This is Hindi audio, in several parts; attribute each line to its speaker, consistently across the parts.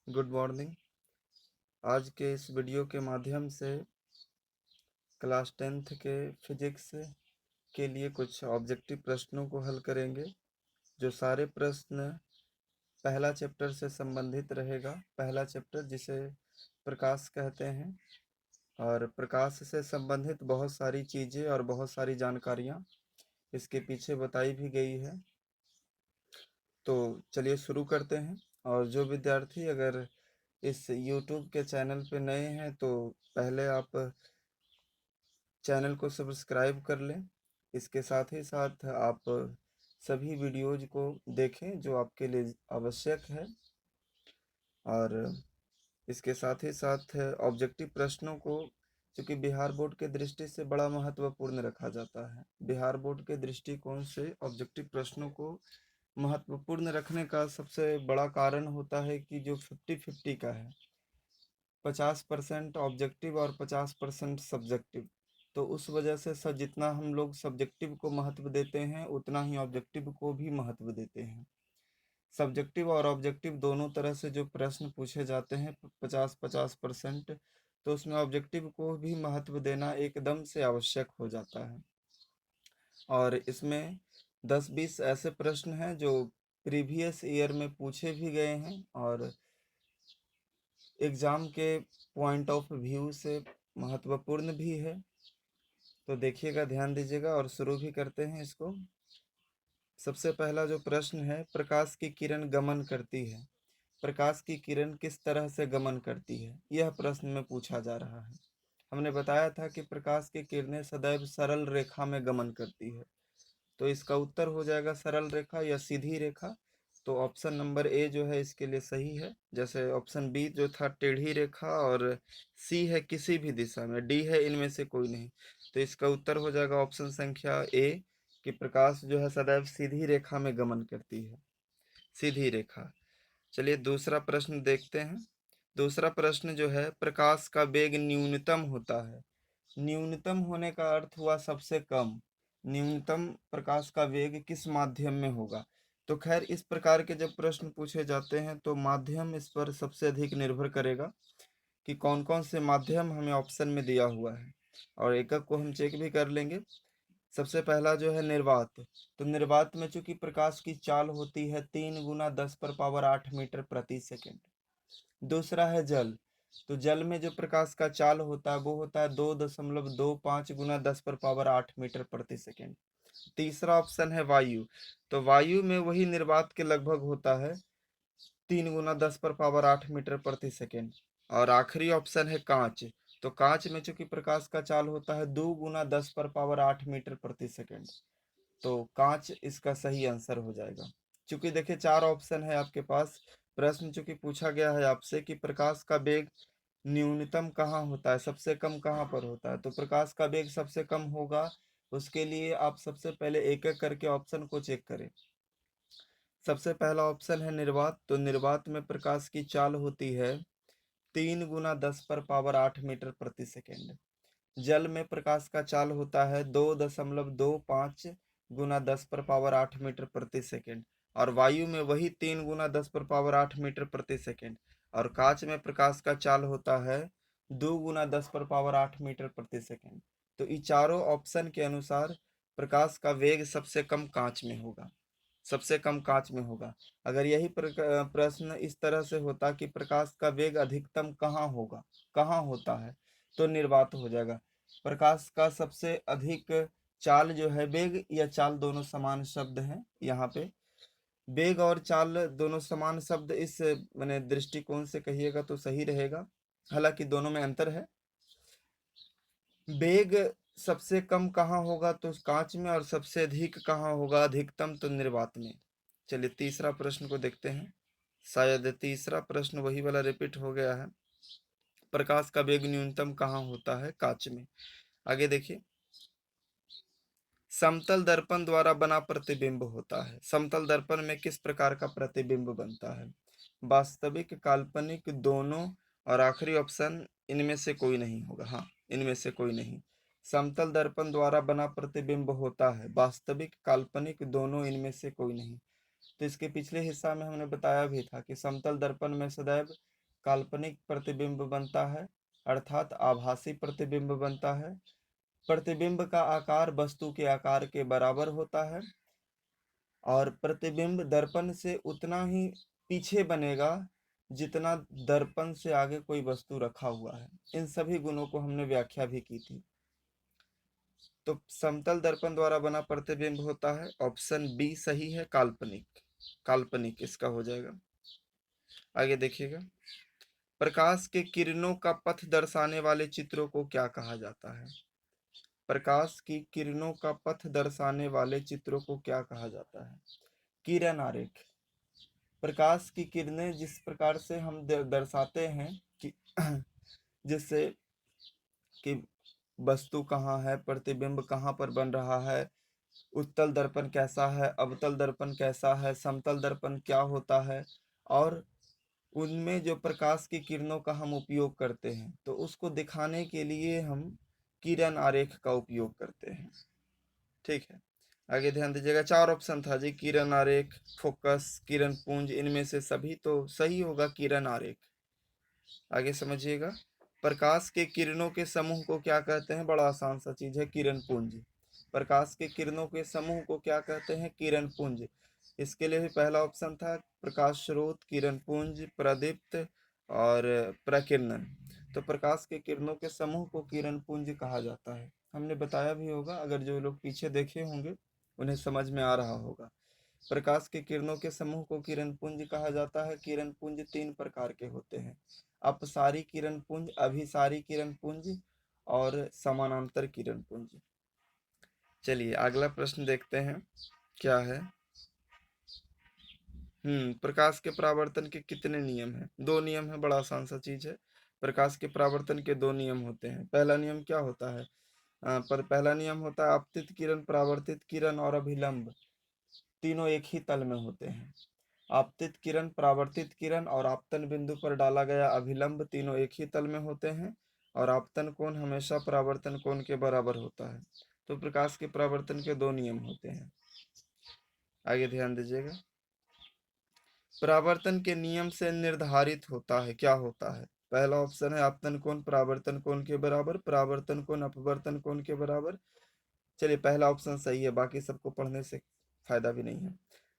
Speaker 1: Good morning. आज के इस वीडियो के माध्यम से क्लास 10th के फिजिक्स के लिए कुछ ऑब्जेक्टिव प्रश्नों को हल करेंगे। जो सारे प्रश्न पहला चैप्टर से संबंधित रहेगा। पहला चैप्टर जिसे प्रकाश कहते हैं, और प्रकाश से संबंधित बहुत सारी चीज़ें और बहुत सारी जानकारियाँ इसके पीछे बताई भी गई है। तो चलिए शुरू करते हैं। और जो विद्यार्थी अगर इस YouTube के चैनल पे नए हैं तो पहले आप चैनल को सब्सक्राइब कर लें। इसके साथ ही साथ आप सभी वीडियोज को देखें जो आपके लिए आवश्यक है। और इसके साथ ही साथ ऑब्जेक्टिव प्रश्नों को, चूँकि बिहार बोर्ड के दृष्टि से बड़ा महत्वपूर्ण रखा जाता है, बिहार बोर्ड के दृष्टिकोण से ऑब्जेक्टिव प्रश्नों को महत्वपूर्ण रखने का सबसे बड़ा कारण होता है कि जो 50-50 का है, 50% ऑब्जेक्टिव और 50% सब्जेक्टिव। तो उस वजह से जितना हम लोग सब्जेक्टिव को महत्व देते हैं उतना ही ऑब्जेक्टिव को भी महत्व देते हैं। सब्जेक्टिव और ऑब्जेक्टिव दोनों तरह से जो प्रश्न पूछे जाते हैं 50-50%, तो उसमें ऑब्जेक्टिव को भी महत्व देना एकदम से आवश्यक हो जाता है। और इसमें 10-20 ऐसे प्रश्न हैं जो प्रीवियस ईयर में पूछे भी गए हैं और एग्ज़ाम के पॉइंट ऑफ व्यू से महत्वपूर्ण भी है। तो देखिएगा, ध्यान दीजिएगा और शुरू भी करते हैं इसको। सबसे पहला जो प्रश्न है, प्रकाश की किरण गमन करती है। प्रकाश की किरण किस तरह से गमन करती है, यह प्रश्न में पूछा जा रहा है। हमने बताया था कि प्रकाश की किरणें सदैव सरल रेखा में गमन करती है। तो इसका उत्तर हो जाएगा सरल रेखा या सीधी रेखा। तो ऑप्शन नंबर ए जो है इसके लिए सही है। जैसे ऑप्शन बी जो था टेढ़ी रेखा, और सी है किसी भी दिशा में, डी है इनमें से कोई नहीं। तो इसका उत्तर हो जाएगा ऑप्शन संख्या ए, कि प्रकाश जो है सदैव सीधी रेखा में गमन करती है, सीधी रेखा। चलिए दूसरा प्रश्न देखते हैं। दूसरा प्रश्न जो है, प्रकाश का वेग न्यूनतम होता है। न्यूनतम होने का अर्थ हुआ सबसे कम। न्यूनतम प्रकाश का वेग किस माध्यम में होगा? तो खैर, इस प्रकार के जब प्रश्न पूछे जाते हैं तो माध्यम इस पर सबसे अधिक निर्भर करेगा कि कौन कौन से माध्यम हमें ऑप्शन में दिया हुआ है, और एक एक को हम चेक भी कर लेंगे। सबसे पहला जो है निर्वात। तो निर्वात में चूंकि प्रकाश की चाल होती है 3 × 10⁻8 मीटर प्रति सेकेंड। दूसरा है जल। तो जल में जो प्रकाश का चाल होता है वो होता है 2.25 × 10⁻8 मीटर प्रति सेकेंड। तीसरा ऑप्शन है वायु। तो वायु में वही निर्वात के लगभग होता है 3 × 10⁻8 मीटर प्रति सेकेंड। और आखिरी ऑप्शन है कांच। तो कांच में चूंकि प्रकाश का चाल होता है 2 × 10⁻8 मीटर प्रति सेकेंड। तो कांच इसका सही आंसर हो जाएगा। चूंकि देखिए, चार ऑप्शन है आपके पास। प्रश्न चूंकि पूछा गया है आपसे कि प्रकाश का वेग न्यूनतम कहाँ होता है, सबसे कम कहाँ पर होता है, तो प्रकाश का वेग सबसे कम होगा। उसके लिए आप सबसे पहले एक एक करके ऑप्शन को चेक करें। सबसे पहला ऑप्शन है निर्वात। तो निर्वात में प्रकाश की चाल होती है 3 × 10⁻8 मीटर प्रति सेकेंड। जल में प्रकाश का चाल होता है 2.25 × 10⁻8 मीटर प्रति सेकेंड। और वायु में वही 3 × 10⁻8 मीटर प्रति सेकेंड। और कांच में प्रकाश का चाल होता है 2 × 10⁻8 मीटर प्रति सेकेंड। तो ये चारों ऑप्शन के अनुसार प्रकाश का वेग सबसे कम कांच में होगा, सबसे कम कांच में होगा। अगर यही प्रश्न इस तरह से होता कि प्रकाश का वेग अधिकतम कहाँ होगा, कहाँ होता है, तो निर्वात हो जाएगा। प्रकाश का सबसे अधिक चाल जो है, वेग या चाल दोनों समान शब्द हैं यहाँ पे। वेग और चाल दोनों समान शब्द इस मैंने दृष्टिकोण से कहिएगा तो सही रहेगा, हालांकि दोनों में अंतर है। वेग सबसे कम कहाँ होगा, तो कांच में, और सबसे अधिक कहाँ होगा, अधिकतम, तो निर्वात में। चलिए तीसरा प्रश्न को देखते हैं। शायद तीसरा प्रश्न वही वाला रिपीट हो गया है। प्रकाश का वेग न्यूनतम कहाँ होता है, कांच में। आगे देखिए, समतल दर्पण द्वारा बना प्रतिबिंब होता है। समतल दर्पण में किस प्रकार का प्रतिबिंब बनता है? वास्तविक, काल्पनिक, दोनों, और आखिरी ऑप्शन इनमें से कोई नहीं होगा। हाँ, इनमें से कोई नहीं। समतल दर्पण द्वारा बना प्रतिबिंब होता है वास्तविक, काल्पनिक, दोनों, इनमें से कोई नहीं। तो इसके पिछले हिस्सा में हमने बताया भी था कि समतल दर्पण में सदैव काल्पनिक प्रतिबिंब बनता है, अर्थात आभासी प्रतिबिंब बनता है। प्रतिबिंब का आकार वस्तु के आकार के बराबर होता है और प्रतिबिंब दर्पण से उतना ही पीछे बनेगा जितना दर्पण से आगे कोई वस्तु रखा हुआ है। इन सभी गुणों को हमने व्याख्या भी की थी। तो समतल दर्पण द्वारा बना प्रतिबिंब होता है, ऑप्शन बी सही है, काल्पनिक। काल्पनिक इसका हो जाएगा। आगे देखिएगा, प्रकाश के किरणों का पथ दर्शाने वाले चित्रों को क्या कहा जाता है? प्रकाश की किरणों का पथ दर्शाने वाले चित्रों को क्या कहा जाता है? किरण आरेख। प्रकाश की किरणें जिस प्रकार से हम दर्शाते हैं कि जिससे कि वस्तु कहाँ है, प्रतिबिंब कहाँ पर बन रहा है, उत्तल दर्पण कैसा है, अवतल दर्पण कैसा है, समतल दर्पण क्या होता है, और उनमें जो प्रकाश की किरणों का हम उपयोग करते हैं, तो उसको दिखाने के लिए हम किरण आरेख का उपयोग करते हैं। ठीक है, आगे ध्यान दीजिएगा। 4 ऑप्शन था जी, किरण आरेख, फोकस, किरण पुंज, इनमें से सभी तो सही होगा किरण आरेख। आगे समझिएगा, प्रकाश के किरणों के समूह को क्या कहते हैं? बड़ा आसान सा चीज है, किरण पुंज। प्रकाश के किरणों के समूह को क्या कहते हैं? किरण पुंज। इसके लिए भी पहला ऑप्शन था प्रकाश स्रोत, किरण पुंज, प्रदीप्त और प्रकीर्णन। तो प्रकाश के किरणों के समूह को किरण पुंज कहा जाता है। हमने बताया भी होगा, अगर जो लोग पीछे देखे होंगे उन्हें समझ में आ रहा होगा। प्रकाश के किरणों के समूह को किरण पुंज कहा जाता है। किरण पुंज 3 प्रकार के होते हैं, अपसारी किरण पुंज, अभिसारी किरण पुंज और समानांतर किरण पुंज। चलिए अगला प्रश्न देखते हैं क्या है। प्रकाश के परावर्तन के कितने नियम हैं? 2 नियम है, बड़ा आसान सा चीज है। प्रकाश के परावर्तन के 2 नियम होते हैं। पहला नियम क्या होता है? पर पहला नियम होता है आपतित किरण, परावर्तित किरण और अभिलंब तीनों एक ही तल में होते हैं। आपतित किरण, परावर्तित किरण और आपतन बिंदु पर डाला गया अभिलंब तीनों एक ही तल में होते हैं और आपतन कोण हमेशा परावर्तन कोण के बराबर होता है। तो प्रकाश के परावर्तन के 2 नियम होते हैं। आगे ध्यान दीजिएगा, परावर्तन के नियम से निर्धारित होता है, क्या होता है? पहला ऑप्शन है आपतन कोण परावर्तन कोण के बराबर, परावर्तन कोण अपवर्तन कोण के बराबर। चलिए पहला ऑप्शन सही है, बाकी सबको पढ़ने से फायदा भी नहीं है।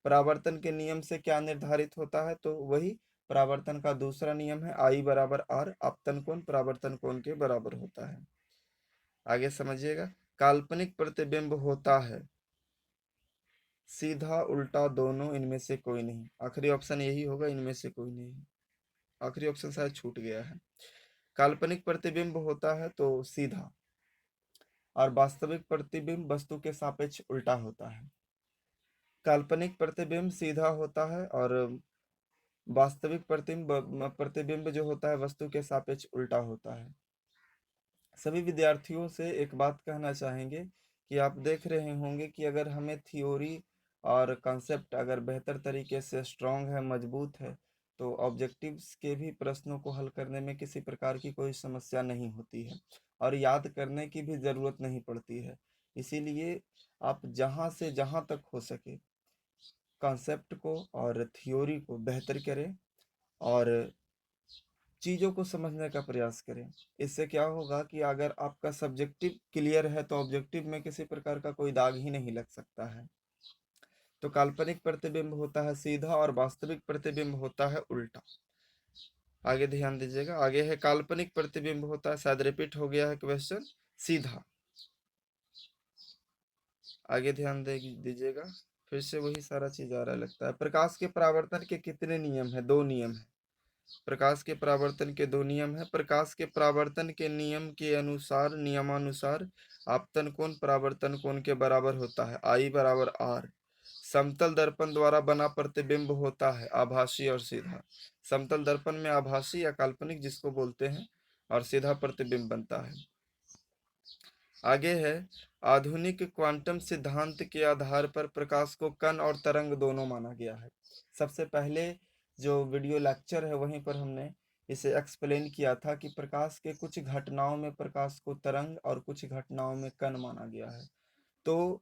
Speaker 1: परावर्तन के नियम से क्या निर्धारित होता है? तो वही परावर्तन का दूसरा नियम है, आई बराबर आर, आपतन कोण परावर्तन कोण के बराबर होता है। आगे समझिएगा, काल्पनिक प्रतिबिंब होता है सीधा, उल्टा, दोनों, इनमें से कोई नहीं। आखिरी ऑप्शन यही होगा, इनमें से कोई नहीं। आखिरी ऑप्शन शायद छूट गया है। काल्पनिक प्रतिबिंब होता है तो सीधा, और वास्तविक प्रतिबिंब वस्तु के सापेक्ष उल्टा होता है। काल्पनिक प्रतिबिंब सीधा होता है और वास्तविक प्रतिबिंब जो होता है वस्तु के सापेक्ष उल्टा होता है। सभी विद्यार्थियों से एक बात कहना चाहेंगे कि आप देख रहे होंगे कि अगर हमें थ्योरी और कॉन्सेप्ट अगर बेहतर तरीके से स्ट्रांग है, मजबूत है, तो ऑब्जेक्टिव्स के भी प्रश्नों को हल करने में किसी प्रकार की कोई समस्या नहीं होती है और याद करने की भी ज़रूरत नहीं पड़ती है। इसीलिए आप जहाँ से जहाँ तक हो सके कॉन्सेप्ट को और थ्योरी को बेहतर करें और चीज़ों को समझने का प्रयास करें। इससे क्या होगा कि अगर आपका सब्जेक्टिव क्लियर है तो ऑब्जेक्टिव में किसी प्रकार का कोई दाग ही नहीं लग सकता है। तो काल्पनिक प्रतिबिंब होता है सीधा और वास्तविक प्रतिबिंब होता है उल्टा। आगे ध्यान दीजिएगा, आगे है काल्पनिक प्रतिबिंब होता है, शायद रिपीट हो गया है क्वेश्चन, सीधा। आगे ध्यान दीजिएगा, फिर से वही सारा चीज आ रहा लगता है। प्रकाश के परावर्तन के कितने नियम है? 2 नियम है। प्रकाश के परावर्तन के 2 नियम है। प्रकाश के परावर्तन के नियम के अनुसार, नियमानुसार आपतन कोण परावर्तन कोण के बराबर होता है, आई बराबर आर। समतल दर्पण द्वारा बना प्रतिबिंब होता है आभासी और सीधा। समतल दर्पण में आभासी या काल्पनिक जिसको बोलते हैं और सीधा प्रतिबिंब बनता है। आगे है, आधुनिक क्वांटम सिद्धांत के आधार पर प्रकाश को कण और तरंग दोनों माना गया है। सबसे पहले जो वीडियो लेक्चर है वहीं पर हमने इसे एक्सप्लेन किया था कि प्रकाश के कुछ घटनाओं में प्रकाश को तरंग और कुछ घटनाओं में कण माना गया है। तो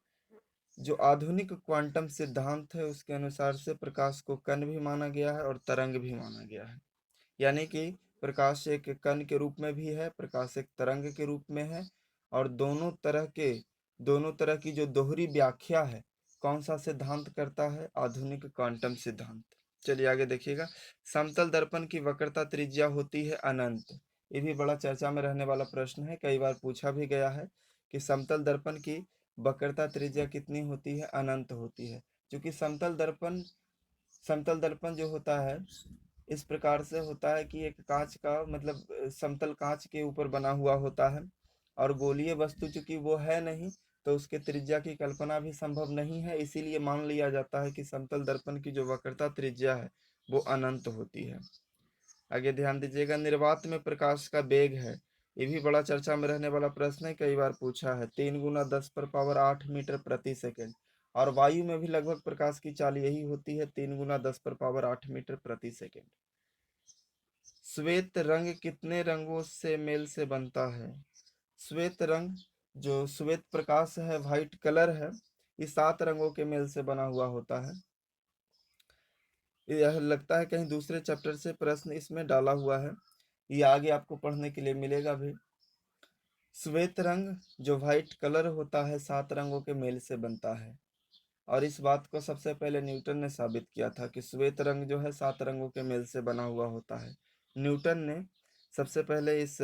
Speaker 1: जो आधुनिक क्वांटम सिद्धांत है उसके अनुसार से प्रकाश को कण भी माना गया है और तरंग भी माना गया है। यानी कि प्रकाश एक कण के रूप में भी है, प्रकाश एक तरंग के रूप में है, और दोनों तरह की जो दोहरी व्याख्या है कौन सा सिद्धांत करता है? आधुनिक क्वांटम सिद्धांत। चलिए आगे देखिएगा। समतल दर्पण की वक्रता त्रिज्या होती है अनंत। ये भी बड़ा चर्चा में रहने वाला प्रश्न है, कई बार पूछा भी गया है कि समतल दर्पण की वक्रता त्रिज्या कितनी होती है? अनंत होती है। क्योंकि समतल दर्पण जो होता है इस प्रकार से होता है कि एक कांच का मतलब समतल कांच के ऊपर बना हुआ होता है, और गोलीय वस्तु चूंकि वो है नहीं तो उसके त्रिज्या की कल्पना भी संभव नहीं है, इसीलिए मान लिया जाता है कि समतल दर्पण की जो वक्रता त्रिज्या है वो अनंत होती है। आगे ध्यान दीजिएगा, निर्वात में प्रकाश का वेग है। ये भी बड़ा चर्चा में रहने वाला प्रश्न है, कई बार पूछा है। 3 × 10⁻8 मीटर प्रति सेकेंड। और वायु में भी लगभग प्रकाश की चाल यही होती है, 3 × 10⁻8 मीटर प्रति सेकेंड। श्वेत रंग कितने रंगों से मेल से बनता है? श्वेत रंग, जो श्वेत प्रकाश है, व्हाइट कलर है, ये 7 रंगों के मेल से बना हुआ होता है। यह लगता है कहीं दूसरे चैप्टर से प्रश्न इसमें डाला हुआ है, ये आगे आपको पढ़ने के लिए मिलेगा भी। श्वेत रंग जो व्हाइट कलर होता है 7 रंगों के मेल से बनता है, और इस बात को सबसे पहले न्यूटन ने साबित किया था कि श्वेत रंग जो है 7 रंगों के मेल से बना हुआ होता है। न्यूटन ने सबसे पहले इस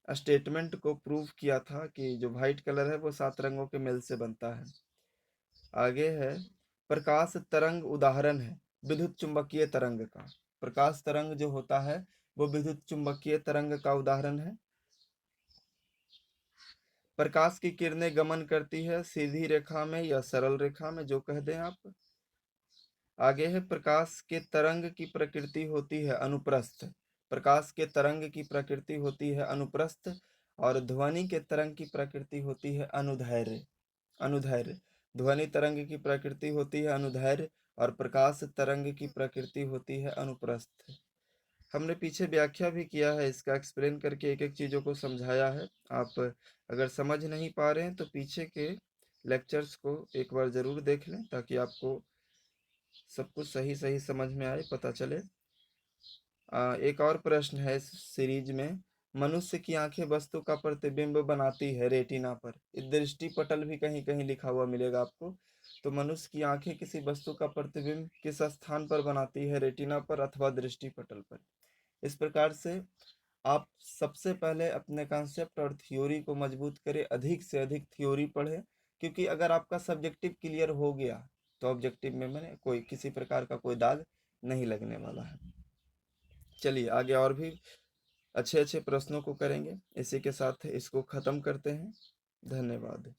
Speaker 1: स्टेटमेंट को प्रूव किया था कि जो व्हाइट कलर है वो 7 रंगों के मेल से बनता है। आगे है, प्रकाश तरंग उदाहरण है विद्युत चुंबकीय तरंग का। प्रकाश तरंग जो होता है वो विद्युत चुंबकीय तरंग का उदाहरण है। प्रकाश की किरणें गमन करती है सीधी रेखा में या सरल रेखा में, जो कह दें आप। आगे है, प्रकाश के तरंग की प्रकृति होती है अनुप्रस्थ। प्रकाश के तरंग की प्रकृति होती है अनुप्रस्थ, और ध्वनि के तरंग की प्रकृति होती है अनुदैर्घ्य। अनुदैर्घ्य ध्वनि तरंग की प्रकृति होती है अनुदैर्घ्य, और प्रकाश तरंग की प्रकृति होती है अनुप्रस्थ। हमने पीछे व्याख्या भी किया है, इसका एक्सप्लेन करके एक एक चीज़ों को समझाया है। आप अगर समझ नहीं पा रहे हैं तो पीछे के लेक्चर्स को एक बार ज़रूर देख लें, ताकि आपको सब कुछ सही सही समझ में आए, पता चले। एक और प्रश्न है इस सीरीज में, मनुष्य की आंखें वस्तु का प्रतिबिंब बनाती है रेटिना पर। दृष्टि पटल भी कहीं कहीं लिखा हुआ मिलेगा आपको। तो मनुष्य की आंखें किसी वस्तु का प्रतिबिंब किस स्थान पर बनाती है? रेटिना पर अथवा दृष्टि पटल पर। इस प्रकार से आप सबसे पहले अपने कॉन्सेप्ट और थ्योरी को मजबूत करें, अधिक से अधिक थ्योरी पढ़ें, क्योंकि अगर आपका सब्जेक्टिव क्लियर हो गया तो ऑब्जेक्टिव में मैंने कोई किसी प्रकार का कोई दाग नहीं लगने वाला है। चलिए आगे और भी अच्छे अच्छे प्रश्नों को करेंगे। इसी के साथ इसको ख़त्म करते हैं। धन्यवाद।